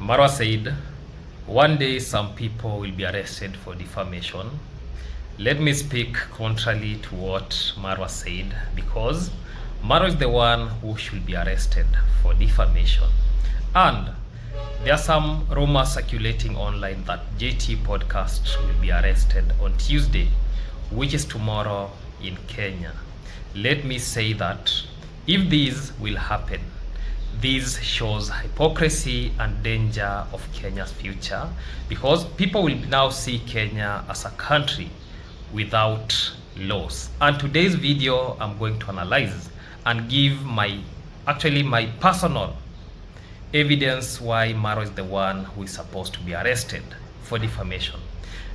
Marwa said, one day some people will be arrested for defamation. Let me speak contrary to what Marwa said, because Marwa is the one who should be arrested for defamation. And there are some rumors circulating online that JT Podcast will be arrested on Tuesday, which is tomorrow in Kenya. Let me say that if this will happen, this shows hypocrisy and danger of Kenya's future, because people will now see Kenya as a country without laws. And today's video, I'm going to analyze and give my personal evidence why Marwa is the one who is supposed to be arrested for defamation.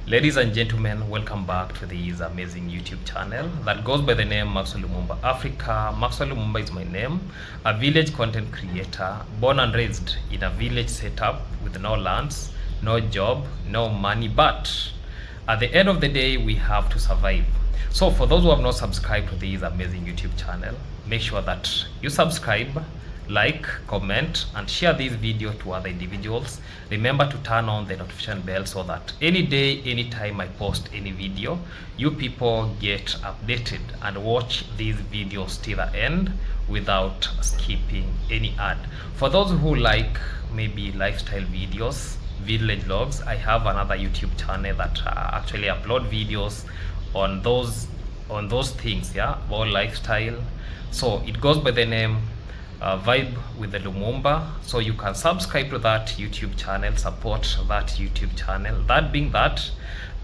Ladies and gentlemen, welcome back to this amazing YouTube channel that goes by the name Maxwell Lumumba Africa. Maxwell Lumumba is my name, a village content creator, born and raised in a village setup with no lands, no job, no money, but at the end of the day, we have to survive. So for those who have not subscribed to this amazing YouTube channel, make sure that you subscribe, like, comment, and share this video to other individuals. Remember to turn on the notification bell so that any day, anytime I post any video, you people get updated and watch these videos till the end without skipping any ad. For those who like maybe lifestyle videos, village vlogs, I have another YouTube channel that actually upload videos on those things, yeah, about lifestyle. So it goes by the name Vibe with the Lumumba. So you can subscribe to that YouTube channel, support that YouTube channel. That being that,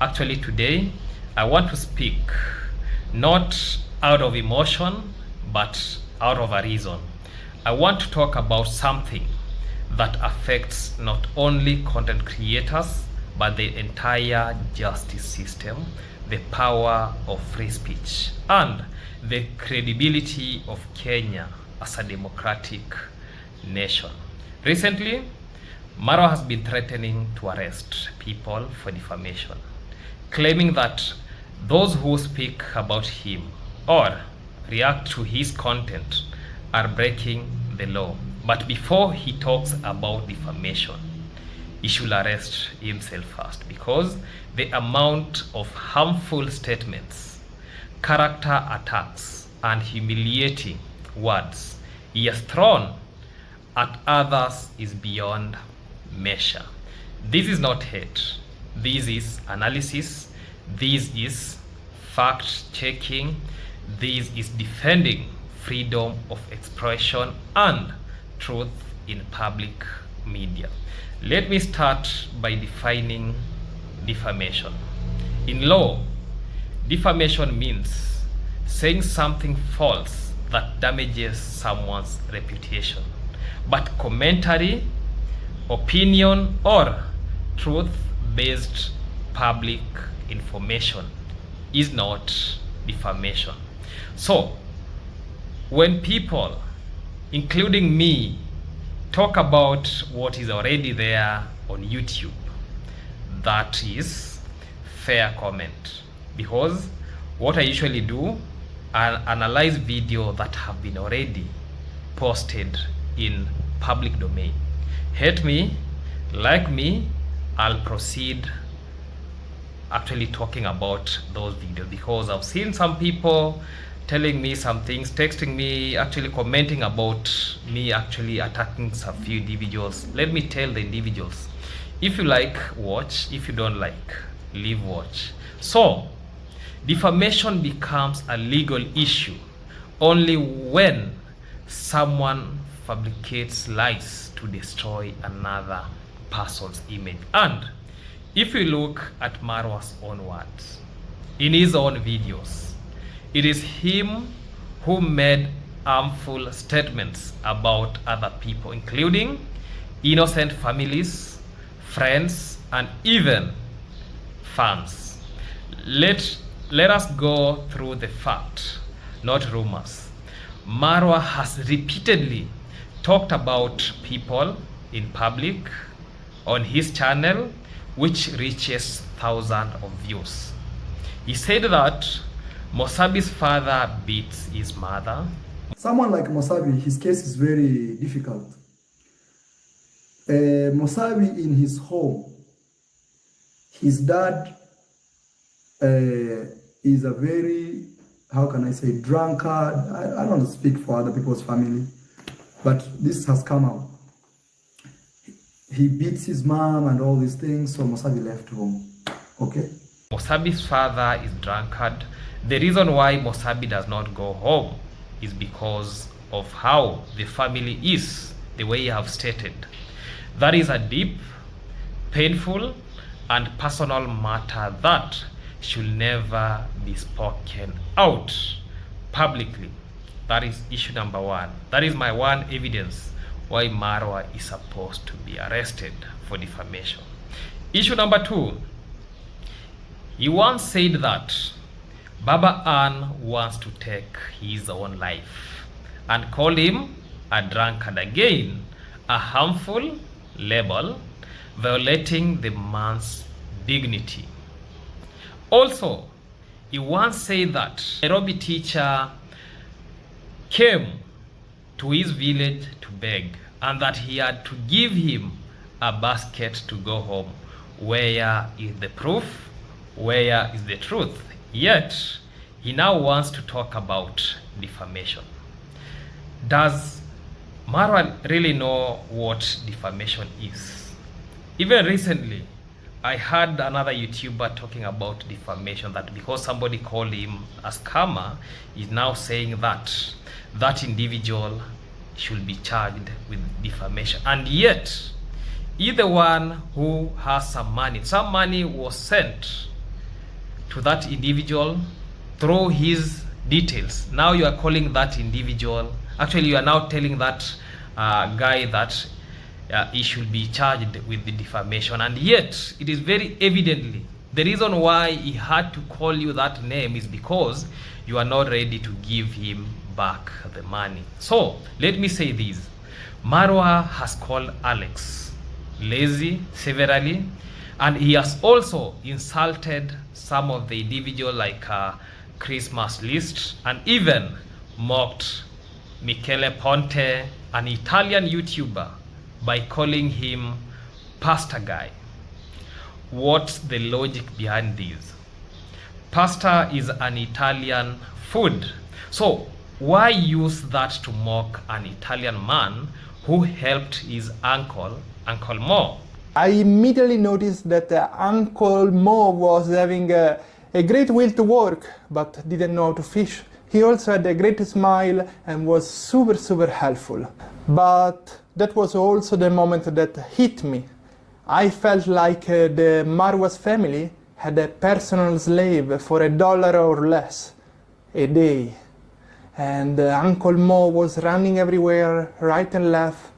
actually today I want to speak not out of emotion but out of a reason. I want to talk about something that affects not only content creators but the entire justice system, the power of free speech, and the credibility of Kenya as a democratic nation. Recently, Marwa has been threatening to arrest people for defamation, claiming that those who speak about him or react to his content are breaking the law. But before he talks about defamation, he should arrest himself first, because the amount of harmful statements, character attacks, and humiliating words he has thrown at others is beyond measure. This is not hate. This is analysis. This is fact checking. This is defending freedom of expression and truth in public media. Let me start by defining defamation. In law, defamation means saying something false that damages someone's reputation. But commentary, opinion, or truth-based public information is not defamation. So, when people, including me, talk about what is already there on YouTube, that is fair comment. Because what I usually do, I analyze video that have been already posted in public domain. Hate me, like me, I'll proceed actually talking about those videos, because I've seen some people telling me some things, texting me, actually commenting about me actually attacking some few individuals. Let me tell the individuals, if you like, watch. If you don't like, leave watch. So defamation becomes a legal issue only when someone fabricates lies to destroy another person's image. And if we look at Marwa's own words, in his own videos, it is him who made harmful statements about other people, including innocent families, friends, and even fans. Let us go through the fact, not rumors. Marwa has repeatedly talked about people in public on his channel, which reaches thousands of views. He said that Mosabi's father beats his mother. Someone like Mosabi, his case is very difficult. Mosabi in his home, his dad is a very, how can I say, drunkard. I don't speak for other people's family, but this has come out. He beats his mom and all these things, so Mosabi left home. Okay? Mosabi's father is drunkard. The reason why Mosabi does not go home is because of how the family is, the way you have stated. That is a deep, painful, and personal matter that should never be spoken out publicly. That is issue number one. That is my one evidence why Marwa is supposed to be arrested for defamation. Issue number two, he once said that Baba Ann wants to take his own life and called him a drunkard, again a harmful label violating the man's dignity. Also, he once said that a Nairobi teacher came to his village to beg and that he had to give him a basket to go home. Where is the proof? Where is the truth? Yet, he now wants to talk about defamation. Does Marwa really know what defamation is? Even recently, I heard another YouTuber talking about defamation, that because somebody called him a scammer, is now saying that that individual should be charged with defamation. And yet, either one who has some money was sent to that individual through his details. Now you are calling that individual, actually you are now telling that guy that he should be charged with the defamation. And yet, it is very evidently, the reason why he had to call you that name is because you are not ready to give him back the money. So, let me say this. Marwa has called Alex lazy severally, and he has also insulted some of the individual like Christmas List, and even mocked Michele Ponte, an Italian YouTuber, by calling him Pastor Guy. What's the logic behind this? Pasta is an Italian food. So why use that to mock an Italian man who helped his uncle, Uncle Mo? I immediately noticed that Uncle Mo was having a great will to work, but didn't know how to fish. He also had a great smile and was super helpful. But that was also the moment that hit me. I felt like the Marwa's family had a personal slave for $1 or less a day. And Uncle Mo was running everywhere, right and left,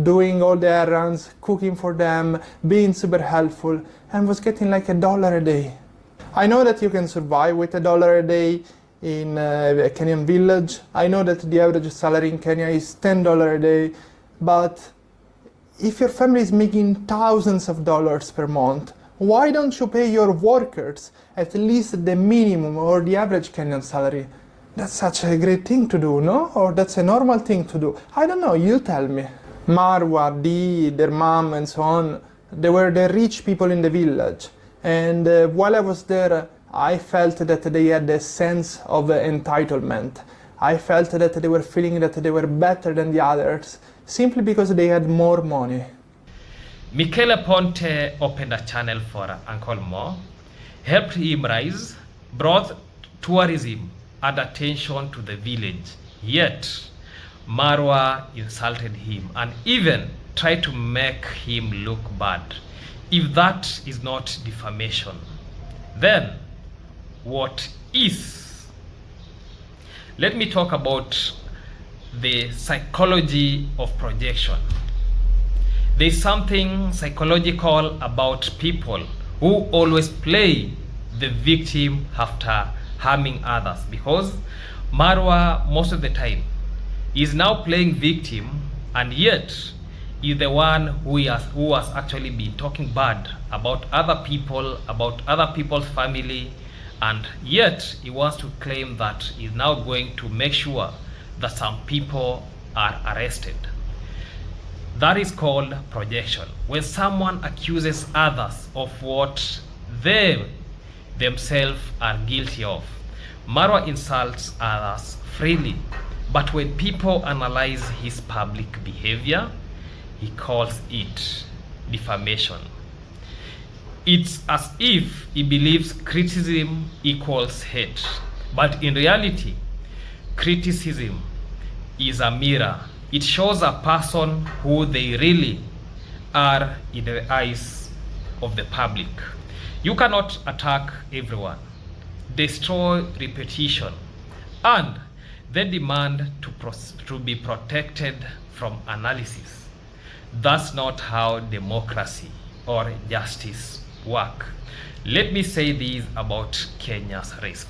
doing all the errands, cooking for them, being super helpful, and was getting like $1 a day. I know that you can survive with $1 a day in a Kenyan village. I know that the average salary in Kenya is $10 a day, but if your family is making thousands of dollars per month, why don't you pay your workers at least the minimum or the average Kenyan salary? That's such a great thing to do, no? Or that's a normal thing to do? I don't know, you tell me. Marwa, Dee, their mom and so on, they were the rich people in the village. And while I was there, I felt that they had a sense of entitlement. I felt that they were feeling that they were better than the others, simply because they had more money. Michele Ponte opened a channel for Uncle Mo, helped him rise, brought tourism and attention to the village. Yet, Marwa insulted him and even tried to make him look bad. If that is not defamation, then what is? Let me talk about the psychology of projection. There's something psychological about people who always play the victim after harming others, because Marwa most of the time is now playing victim, and yet is the one who has actually been talking bad about other people, about other people's family, and yet he wants to claim that he's now going to make sure that some people are arrested. That is called projection. When someone accuses others of what they themselves are guilty of. Marwa insults others freely, but when people analyze his public behavior, he calls it defamation. It's as if he believes criticism equals hate, but in reality, criticism is a mirror. It shows a person who they really are in the eyes of the public. You cannot attack everyone, destroy reputation, and then demand to be protected from analysis. That's not how democracy or justice work. Let me say this about Kenya's risk.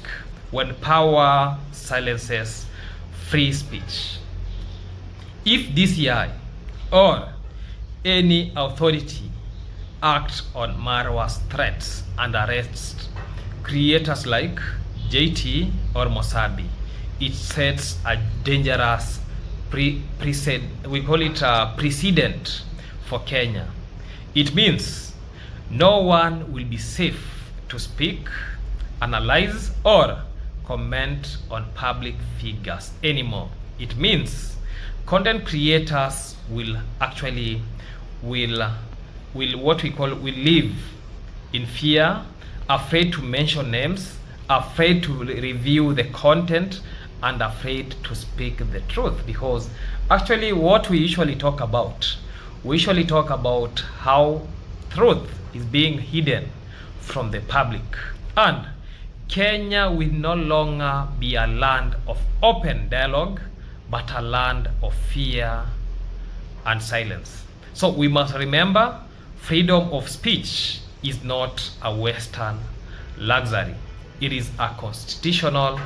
When power silences free speech, if DCI or any authority act on Marwa's threats and arrests creators like JT or Mossadi, it sets a dangerous precedent for Kenya. It means no one will be safe to speak, analyze, or comment on public figures anymore. It means content creators will live in fear, afraid to mention names, afraid to review the content, and afraid to speak the truth. Because actually what we usually talk about how truth is being hidden from the public. And Kenya will no longer be a land of open dialogue, but a land of fear and silence. So we must remember, freedom of speech is not a Western luxury. It is a constitutional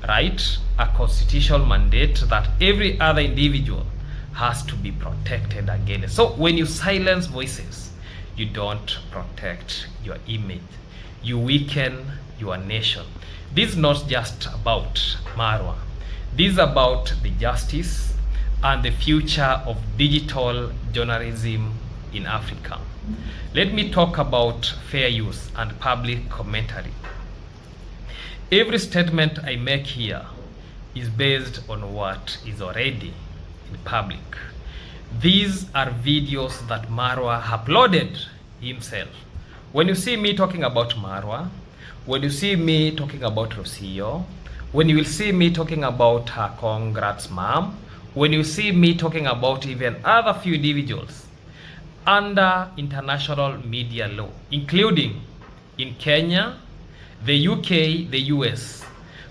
right, a constitutional mandate that every other individual has to be protected against. So when you silence voices, you don't protect your image. You weaken your nation. This is not just about Marwa. This is about the justice and the future of digital journalism in Africa. Let me talk about fair use and public commentary. Every statement I make here is based on what is already in public. These are videos that Marwa uploaded himself. When you see me talking about Marwa, when you see me talking about Rocio, when you will see me talking about her congrats mom, when you see me talking about even other few individuals under international media law, including in Kenya, the UK, the US,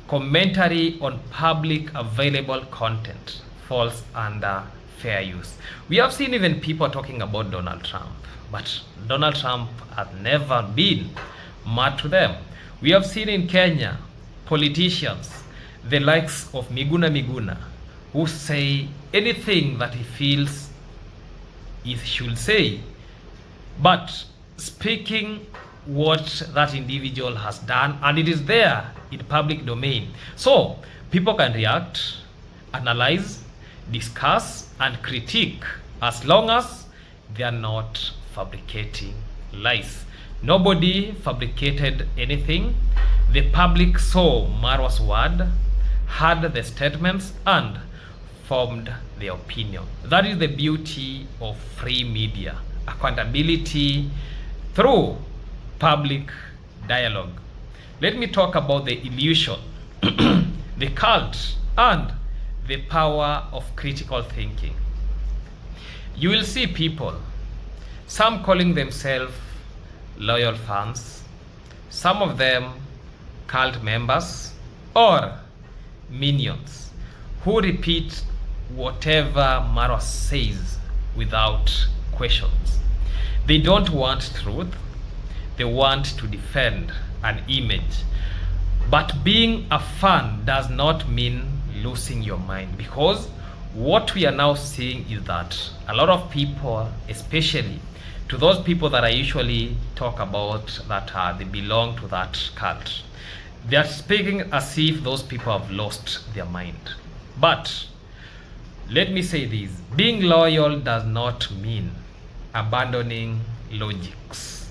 commentary on public available content falls under fair use. We have seen even people talking about Donald Trump, but Donald Trump has never been mad to them. We have seen in Kenya politicians, the likes of Miguna, who say anything that he feels he should say, but speaking what that individual has done, and it is there in public domain. So people can react, analyze, discuss, and critique as long as they are not fabricating lies. Nobody fabricated anything. The public saw Marwa's word, heard the statements, and formed their opinion. That is the beauty of free media, accountability through public dialogue. Let me talk about the illusion, the cult, and the power of critical thinking. You will see people, some calling themselves loyal fans, some of them cult members or minions, who repeat whatever Marwa says without questions. They don't want truth, they want to defend an image. But being a fan does not mean losing your mind, because what we are now seeing is that a lot of people, especially to those people that I usually talk about that they belong to that cult, they are speaking as if those people have lost their mind. But let me say this. Being loyal does not mean abandoning logics.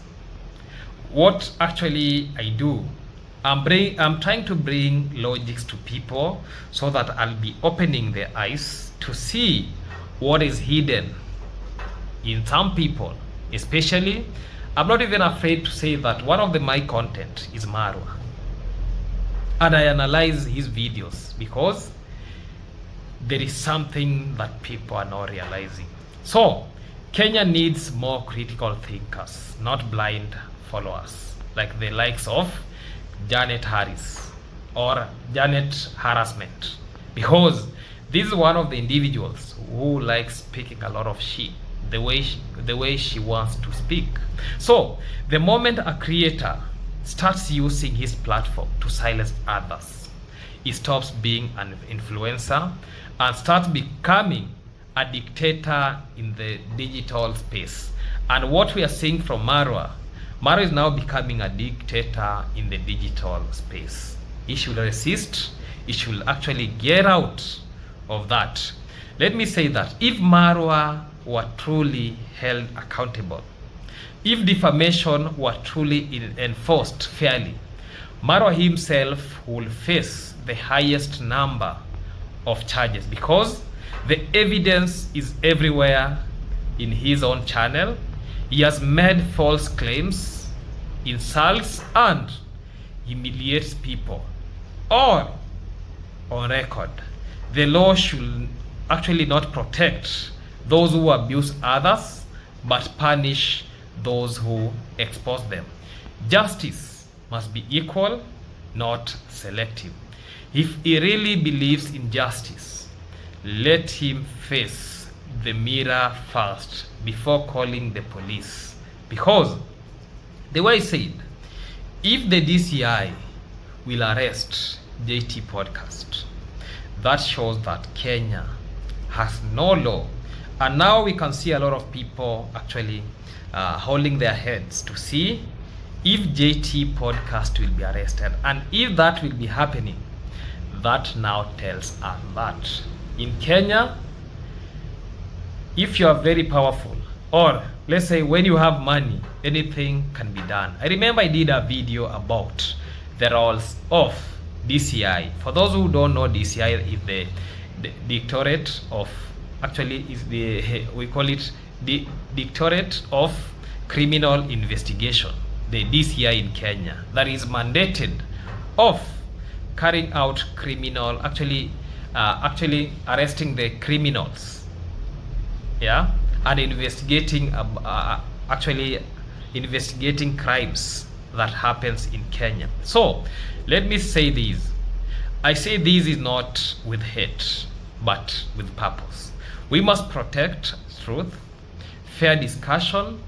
What actually I do, I'm trying to bring logics to people so that I'll be opening their eyes to see what is hidden in some people. Especially, I'm not even afraid to say that one of my content is Marwa. And I analyze his videos because there is something that people are not realizing. So, Kenya needs more critical thinkers, not blind followers, like the likes of Janet Harris or Janet Harassment. Because this is one of the individuals who likes speaking a lot of shit, the way she wants to speak. So, the moment a creator starts using his platform to silence others, he stops being an influencer and starts becoming a dictator in the digital space. And what we are seeing from Marwa is now becoming a dictator in the digital space. He should resist. He should actually get out of that. Let me say that if Marwa were truly held accountable, if defamation were truly enforced fairly, Marwa himself will face the highest number of charges because the evidence is everywhere in his own channel. He has made false claims, insults, and humiliates people, all on record. The law should actually not protect those who abuse others, but punish those who expose them. Justice must be equal, not selective. If he really believes in justice, let him face the mirror first before calling the police. Because the way I said, if the DCI will arrest JT Podcast, that shows that Kenya has no law. And now we can see a lot of people actually holding their heads to see if JT Podcast will be arrested. And if that will be happening, that now tells us that in Kenya, if you are very powerful, or let's say when you have money, anything can be done. I remember I did a video about the roles of DCI. For those who don't know, DCI is the Directorate of, actually is the, we call it the Directorate of Criminal Investigation, the DCI in Kenya, that is mandated of carrying out criminal, actually arresting the criminals, yeah, and investigating actually investigating crimes that happens in Kenya. So let me say this. I say this is not with hate, but with purpose. We must protect truth, fair discussion,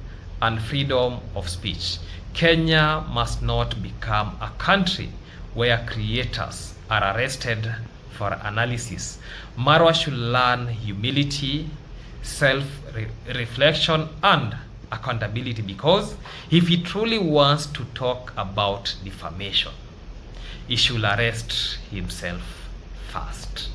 and freedom of speech. Kenya must not become a country where creators are arrested for analysis. Marwa should learn humility, self-reflection, and accountability, because if he truly wants to talk about defamation, he should arrest himself first.